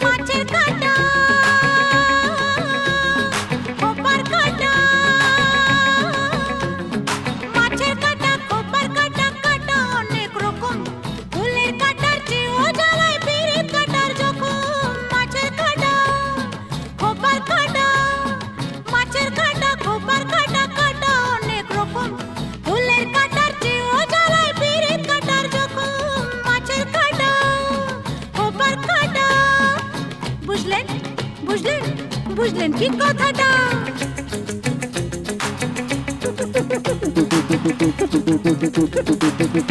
মাছের কাঁটা খোপার কাঁটা মাছের কাঁটা খোপার কাঁটা কাঁটা অনেক রকম ফুলের কাঁটার চেয়েও জ্বালায় পিরিত কাঁটার জখম মাছের কাঁটা খোপার কাঁটা মাছের কাঁটা খোপার কাঁটা কাঁটা অনেক রকম ফুলের কাঁটার চেয়েও জ্বালায় পিরিত কাঁটার জখম মাছের কাঁটা খোপার কাঁটা বুঝলেন বুঝলেন বুঝলেন কি কথাটা